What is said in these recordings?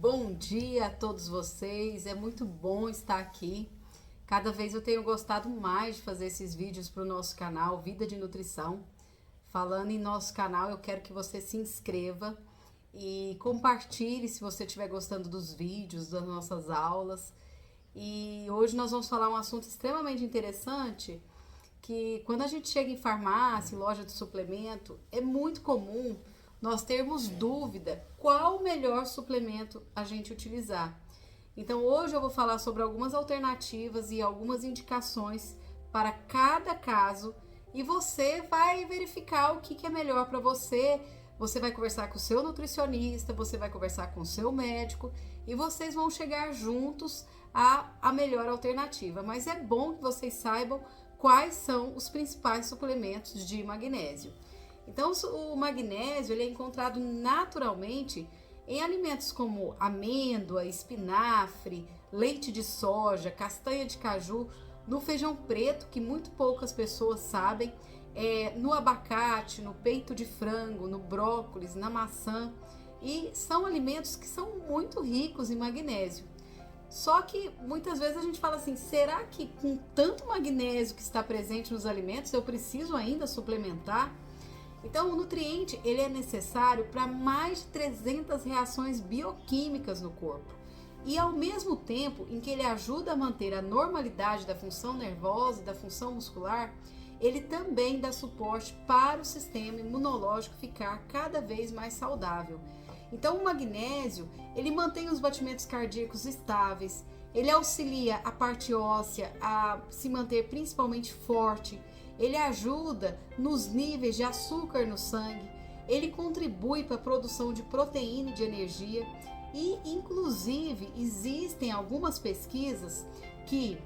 Bom dia a todos vocês, é muito bom estar aqui. Cada vez eu tenho gostado mais de fazer esses vídeos para o nosso canal Vida de Nutrição. Falando em nosso canal, eu quero que você se inscreva e compartilhe se você estiver gostando dos vídeos, das nossas aulas. E hoje nós vamos falar um assunto extremamente interessante, que quando a gente chega em farmácia, em loja de suplemento, é muito comum nós termos dúvida qual o melhor suplemento a gente utilizar. Então hoje eu vou falar sobre algumas alternativas e algumas indicações para cada caso e você vai verificar o que é melhor para você. Você vai conversar com o seu nutricionista, você vai conversar com o seu médico e vocês vão chegar juntos à melhor alternativa. Mas é bom que vocês saibam quais são os principais suplementos de magnésio. Então, o magnésio ele é encontrado naturalmente em alimentos como amêndoa, espinafre, leite de soja, castanha de caju, no feijão preto, que muito poucas pessoas sabem, no abacate, no peito de frango, no brócolis, na maçã. E são alimentos que são muito ricos em magnésio. Só que muitas vezes a gente fala assim, será que com tanto magnésio que está presente nos alimentos, eu preciso ainda suplementar? Então, o nutriente ele é necessário para mais de 300 reações bioquímicas no corpo. E ao mesmo tempo em que ele ajuda a manter a normalidade da função nervosa e da função muscular, ele também dá suporte para o sistema imunológico ficar cada vez mais saudável. Então, o magnésio, ele mantém os batimentos cardíacos estáveis, ele auxilia a parte óssea a se manter principalmente forte, ele ajuda nos níveis de açúcar no sangue, ele contribui para a produção de proteína e de energia e, inclusive, existem algumas pesquisas que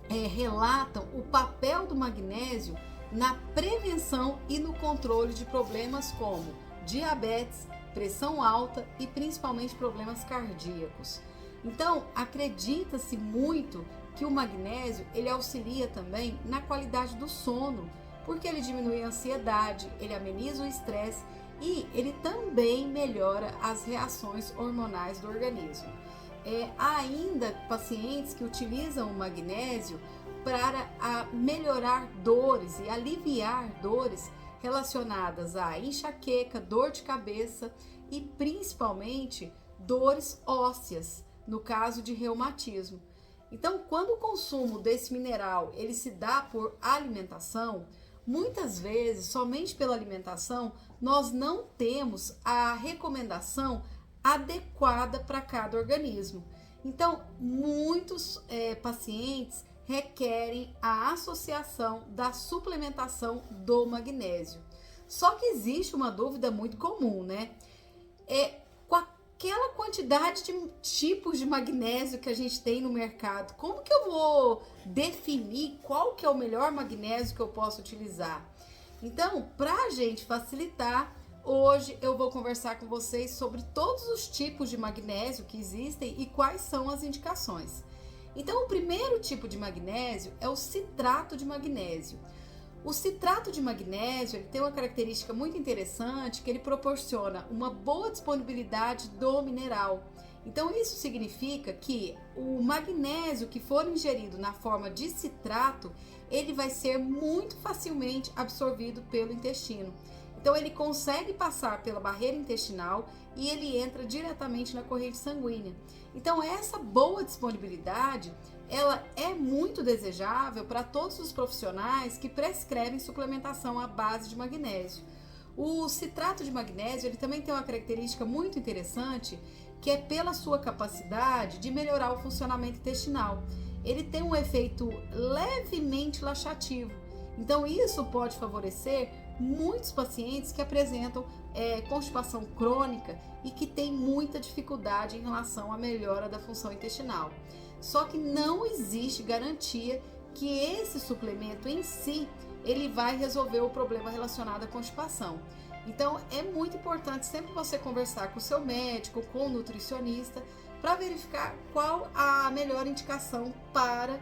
relatam o papel do magnésio na prevenção e no controle de problemas como diabetes, pressão alta e principalmente problemas cardíacos. Então, acredita-se muito que o magnésio ele auxilia também na qualidade do sono, porque ele diminui a ansiedade, ele ameniza o estresse e ele também melhora as reações hormonais do organismo. Há ainda pacientes que utilizam o magnésio para melhorar dores e aliviar dores relacionadas à enxaqueca, dor de cabeça e principalmente dores ósseas, no caso de reumatismo. Então, quando o consumo desse mineral ele se dá por alimentação, muitas vezes, somente pela alimentação, nós não temos a recomendação adequada para cada organismo. Então, muitos pacientes requerem a associação da suplementação do magnésio. Só que existe uma dúvida muito comum, né? Com aquela quantidade de tipos de magnésio que a gente tem no mercado, como que eu vou definir qual que é o melhor magnésio que eu posso utilizar? Então, para a gente facilitar, hoje eu vou conversar com vocês sobre todos os tipos de magnésio que existem e quais são as indicações. Então, o primeiro tipo de magnésio é o citrato de magnésio. O citrato de magnésio ele tem uma característica muito interessante, que ele proporciona uma boa disponibilidade do mineral. Então, isso significa que o magnésio que for ingerido na forma de citrato, ele vai ser muito facilmente absorvido pelo intestino. Então, ele consegue passar pela barreira intestinal e ele entra diretamente na corrente sanguínea. Então, essa boa disponibilidade, ela é muito desejável para todos os profissionais que prescrevem suplementação à base de magnésio. O citrato de magnésio, ele também tem uma característica muito interessante, que é pela sua capacidade de melhorar o funcionamento intestinal. Ele tem um efeito levemente laxativo. Então, isso pode favorecer muitos pacientes que apresentam constipação crônica e que têm muita dificuldade em relação à melhora da função intestinal. Só que não existe garantia que esse suplemento em si ele vai resolver o problema relacionado à constipação. Então é muito importante sempre você conversar com o seu médico, com o nutricionista, para verificar qual a melhor indicação para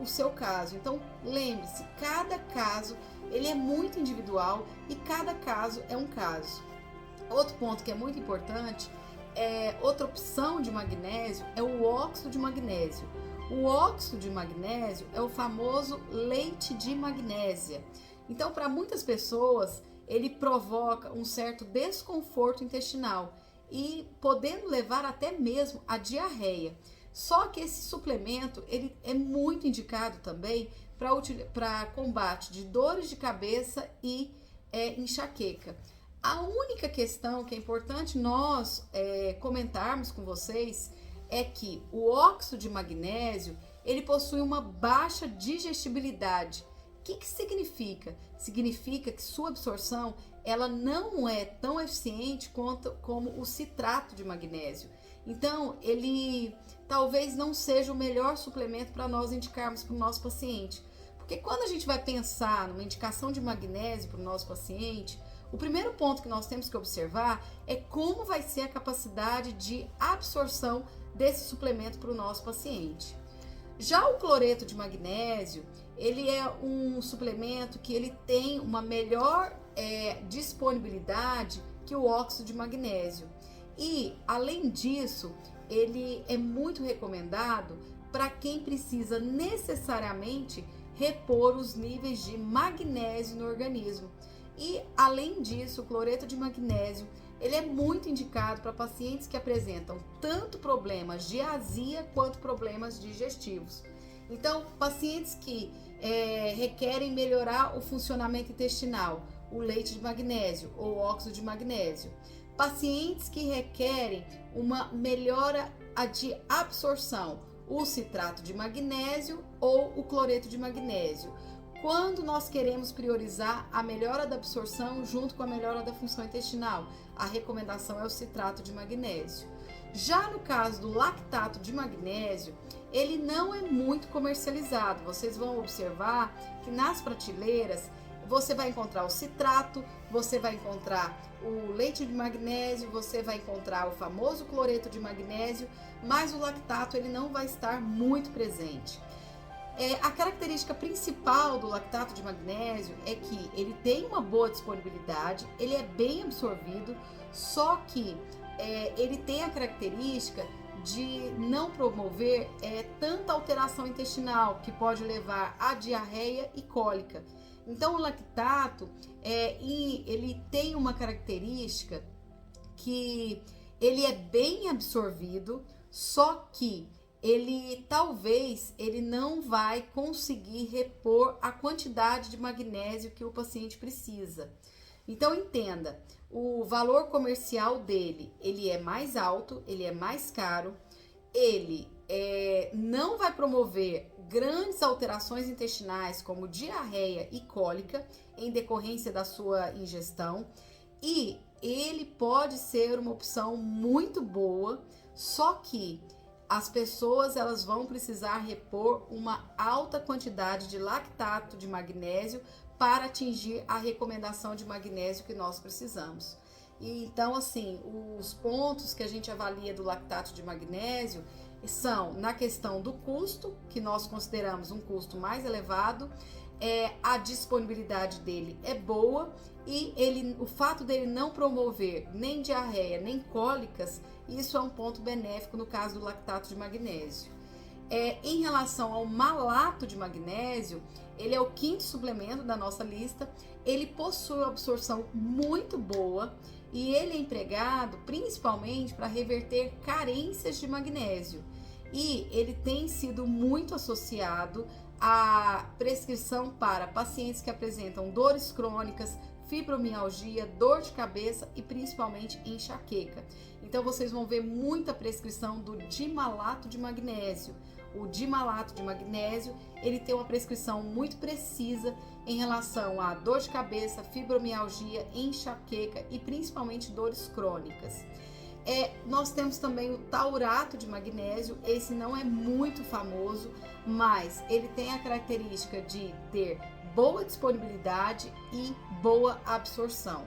o seu caso. Então lembre-se, cada caso ele é muito individual e cada caso é um caso. Outro ponto que é muito importante outra opção de magnésio é o óxido de magnésio. O óxido de magnésio é o famoso leite de magnésia. Então, para muitas pessoas, ele provoca um certo desconforto intestinal e podendo levar até mesmo a diarreia. Só que esse suplemento ele é muito indicado também para combate de dores de cabeça e enxaqueca. A única questão que é importante nós comentarmos com vocês é que o óxido de magnésio ele possui uma baixa digestibilidade. O que significa? Significa que sua absorção ela não é tão eficiente como o citrato de magnésio. Então, ele talvez não seja o melhor suplemento para nós indicarmos para o nosso paciente. Porque quando a gente vai pensar numa indicação de magnésio para o nosso paciente, o primeiro ponto que nós temos que observar é como vai ser a capacidade de absorção desse suplemento para o nosso paciente. Já o cloreto de magnésio, ele é um suplemento que ele tem uma melhor disponibilidade que o óxido de magnésio. E, além disso, ele é muito recomendado para quem precisa necessariamente repor os níveis de magnésio no organismo. E, além disso, o cloreto de magnésio ele é muito indicado para pacientes que apresentam tanto problemas de azia quanto problemas digestivos. Então, pacientes que requerem melhorar o funcionamento intestinal, o leite de magnésio ou óxido de magnésio. Pacientes que requerem uma melhora de absorção, o citrato de magnésio ou o cloreto de magnésio. Quando nós queremos priorizar a melhora da absorção junto com a melhora da função intestinal, a recomendação é o citrato de magnésio. Já no caso do lactato de magnésio, ele não é muito comercializado. Vocês vão observar que nas prateleiras você vai encontrar o citrato, você vai encontrar o leite de magnésio, você vai encontrar o famoso cloreto de magnésio, mas o lactato ele não vai estar muito presente. A característica principal do lactato de magnésio é que ele tem uma boa disponibilidade, ele é bem absorvido, só que ele tem a característica de não promover tanta alteração intestinal, que pode levar a diarreia e cólica. Então, o lactato, ele tem uma característica que ele é bem absorvido, só que talvez ele não vai conseguir repor a quantidade de magnésio que o paciente precisa. Então, entenda, o valor comercial dele, ele é mais alto, ele é mais caro, ele não vai promover grandes alterações intestinais como diarreia e cólica em decorrência da sua ingestão e ele pode ser uma opção muito boa, só que as pessoas elas vão precisar repor uma alta quantidade de lactato de magnésio para atingir a recomendação de magnésio que nós precisamos. E então, assim, os pontos que a gente avalia do lactato de magnésio são na questão do custo, que nós consideramos um custo mais elevado, a disponibilidade dele é boa e o fato dele não promover nem diarreia nem cólicas, isso é um ponto benéfico no caso do lactato de magnésio. Em relação ao malato de magnésio, ele é o quinto suplemento da nossa lista, ele possui uma absorção muito boa e ele é empregado principalmente para reverter carências de magnésio e ele tem sido muito associado à prescrição para pacientes que apresentam dores crônicas, fibromialgia, dor de cabeça e principalmente enxaqueca. Então vocês vão ver muita prescrição do dimalato de magnésio. O dimalato de magnésio, ele tem uma prescrição muito precisa em relação a dor de cabeça, fibromialgia, enxaqueca e principalmente dores crônicas. Nós temos também o taurato de magnésio, esse não é muito famoso, mas ele tem a característica de ter boa disponibilidade e boa absorção.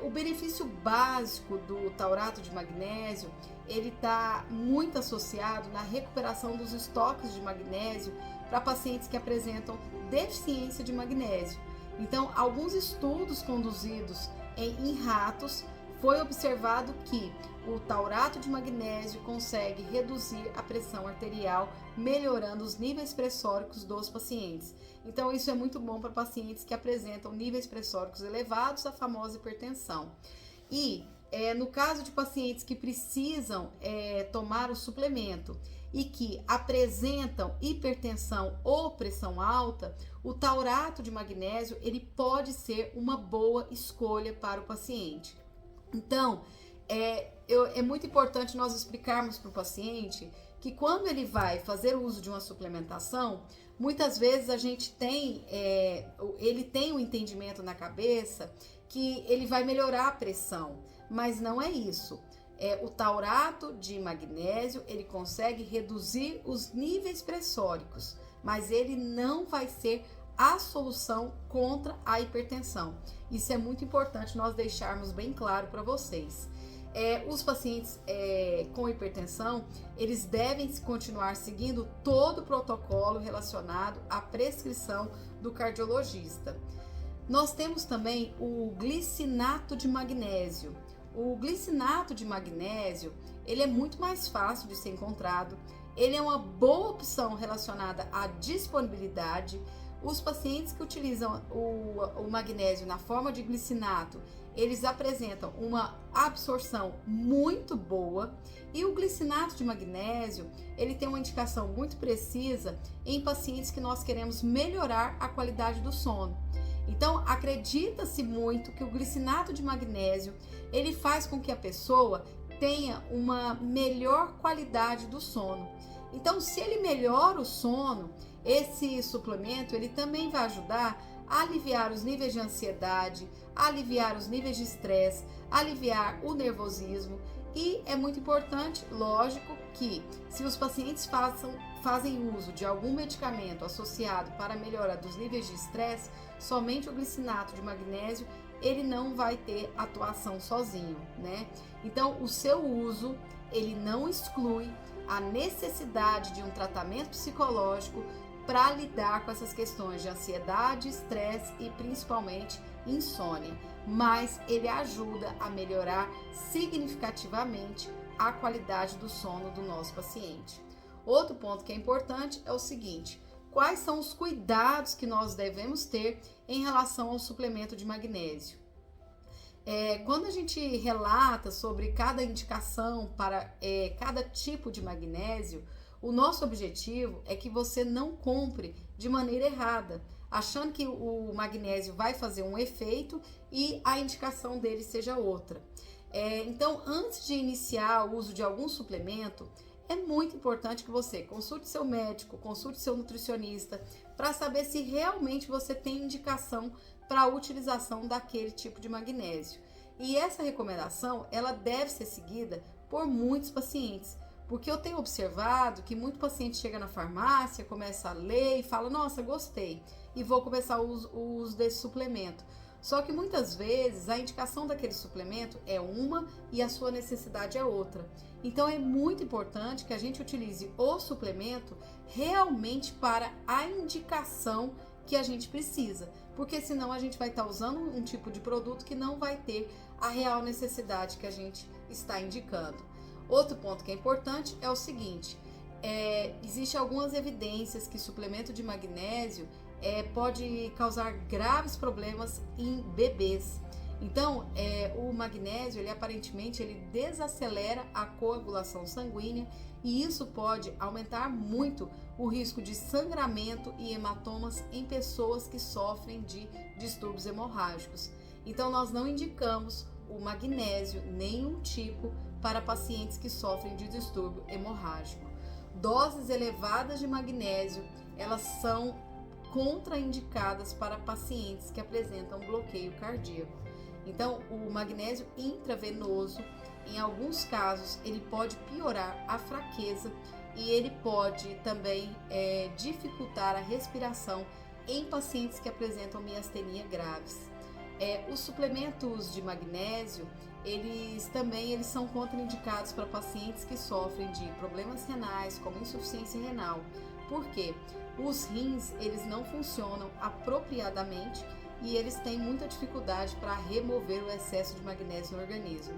O benefício básico do taurato de magnésio, ele está muito associado na recuperação dos estoques de magnésio para pacientes que apresentam deficiência de magnésio. Então, alguns estudos conduzidos em ratos foi observado que o taurato de magnésio consegue reduzir a pressão arterial, melhorando os níveis pressóricos dos pacientes. Então, isso é muito bom para pacientes que apresentam níveis pressóricos elevados, a famosa hipertensão. E no caso de pacientes que precisam tomar o suplemento e que apresentam hipertensão ou pressão alta, o taurato de magnésio ele pode ser uma boa escolha para o paciente. Então, é muito importante nós explicarmos para o paciente que quando ele vai fazer o uso de uma suplementação, muitas vezes a gente ele tem um entendimento na cabeça que ele vai melhorar a pressão, mas não é isso. O taurato de magnésio, ele consegue reduzir os níveis pressóricos, mas ele não vai ser a solução contra a hipertensão. Isso é muito importante nós deixarmos bem claro para vocês. Os pacientes com hipertensão, eles devem continuar seguindo todo o protocolo relacionado à prescrição do cardiologista. Nós temos também o glicinato de magnésio. O glicinato de magnésio, ele é muito mais fácil de ser encontrado, ele é uma boa opção relacionada à disponibilidade. Os pacientes que utilizam o magnésio na forma de glicinato, eles apresentam uma absorção muito boa, e o glicinato de magnésio, ele tem uma indicação muito precisa em pacientes que nós queremos melhorar a qualidade do sono. Então, acredita-se muito que o glicinato de magnésio, ele faz com que a pessoa tenha uma melhor qualidade do sono. Então, se ele melhora o sono, esse suplemento, ele também vai ajudar a aliviar os níveis de ansiedade, a aliviar os níveis de estresse, aliviar o nervosismo. E é muito importante, lógico, que se os pacientes fazem uso de algum medicamento associado para a melhora dos níveis de estresse, somente o glicinato de magnésio, ele não vai ter atuação sozinho, né? Então, o seu uso, ele não exclui a necessidade de um tratamento psicológico para lidar com essas questões de ansiedade, estresse e principalmente insônia, mas ele ajuda a melhorar significativamente a qualidade do sono do nosso paciente. Outro ponto que é importante é o seguinte: quais são os cuidados que nós devemos ter em relação ao suplemento de magnésio? Quando a gente relata sobre cada indicação para cada tipo de magnésio, o nosso objetivo é que você não compre de maneira errada, achando que o magnésio vai fazer um efeito e a indicação dele seja outra. Então, antes de iniciar o uso de algum suplemento, é muito importante que você consulte seu médico, consulte seu nutricionista, para saber se realmente você tem indicação para a utilização daquele tipo de magnésio. E essa recomendação, ela deve ser seguida por muitos pacientes, porque eu tenho observado que muito paciente chega na farmácia, começa a ler e fala: nossa, gostei, e vou começar o uso desse suplemento. Só que muitas vezes a indicação daquele suplemento é uma e a sua necessidade é outra. Então é muito importante que a gente utilize o suplemento realmente para a indicação que a gente precisa, porque senão a gente vai estar usando um tipo de produto que não vai ter a real necessidade que a gente está indicando. Outro ponto que é importante é o seguinte: existe algumas evidências que suplemento de magnésio pode causar graves problemas em bebês. Então, o magnésio, ele aparentemente desacelera a coagulação sanguínea, e isso pode aumentar muito o risco de sangramento e hematomas em pessoas que sofrem de distúrbios hemorrágicos. Então, nós não indicamos o magnésio, nenhum tipo, para pacientes que sofrem de distúrbio hemorrágico. Doses elevadas de magnésio, elas são contraindicadas para pacientes que apresentam bloqueio cardíaco. Então, o magnésio intravenoso, em alguns casos, ele pode piorar a fraqueza e ele pode também dificultar a respiração em pacientes que apresentam miastenia graves. Os suplementos de magnésio, eles são contraindicados para pacientes que sofrem de problemas renais, como insuficiência renal. Por quê? Os rins, eles não funcionam apropriadamente e eles têm muita dificuldade para remover o excesso de magnésio no organismo.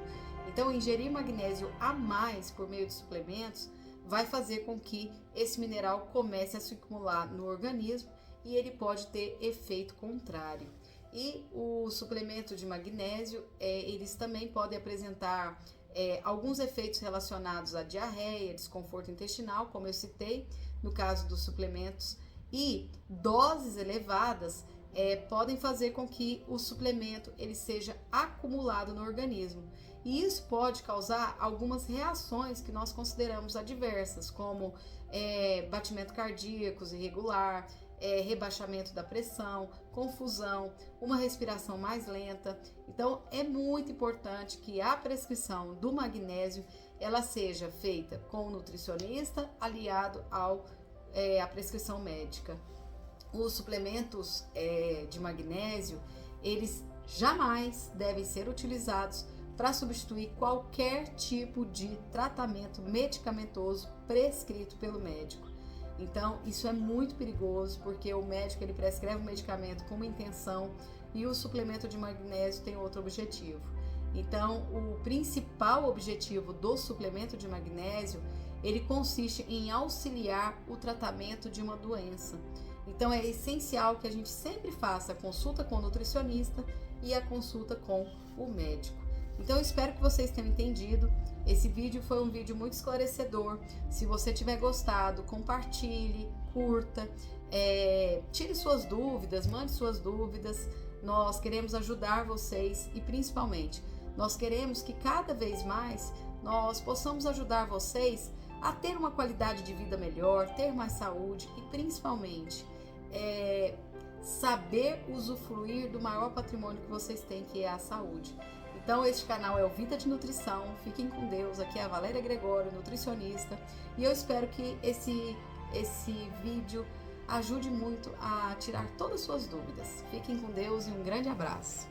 Então, ingerir magnésio a mais por meio de suplementos vai fazer com que esse mineral comece a se acumular no organismo e ele pode ter efeito contrário. E o suplemento de magnésio, eles também podem apresentar alguns efeitos relacionados à diarreia, desconforto intestinal, como eu citei, no caso dos suplementos, e doses elevadas podem fazer com que o suplemento ele seja acumulado no organismo. E isso pode causar algumas reações que nós consideramos adversas, como batimento cardíaco irregular, rebaixamento da pressão, confusão, uma respiração mais lenta. Então, é muito importante que a prescrição do magnésio ela seja feita com o nutricionista aliado à prescrição médica. Os suplementos de magnésio, eles jamais devem ser utilizados para substituir qualquer tipo de tratamento medicamentoso prescrito pelo médico. Então, isso é muito perigoso, porque o médico ele prescreve um medicamento com uma intenção e o suplemento de magnésio tem outro objetivo. Então, o principal objetivo do suplemento de magnésio, ele consiste em auxiliar o tratamento de uma doença. Então, é essencial que a gente sempre faça a consulta com o nutricionista e a consulta com o médico. Então, eu espero que vocês tenham entendido. Esse vídeo foi um vídeo muito esclarecedor. Se você tiver gostado, compartilhe, curta, tire suas dúvidas, mande suas dúvidas. Nós queremos ajudar vocês e, principalmente, nós queremos que cada vez mais nós possamos ajudar vocês a ter uma qualidade de vida melhor, ter mais saúde e, principalmente, saber usufruir do maior patrimônio que vocês têm, que é a saúde. Então, este canal é o Vida de Nutrição. Fiquem com Deus. Aqui é a Valéria Gregório, nutricionista. E eu espero que esse vídeo ajude muito a tirar todas as suas dúvidas. Fiquem com Deus e um grande abraço.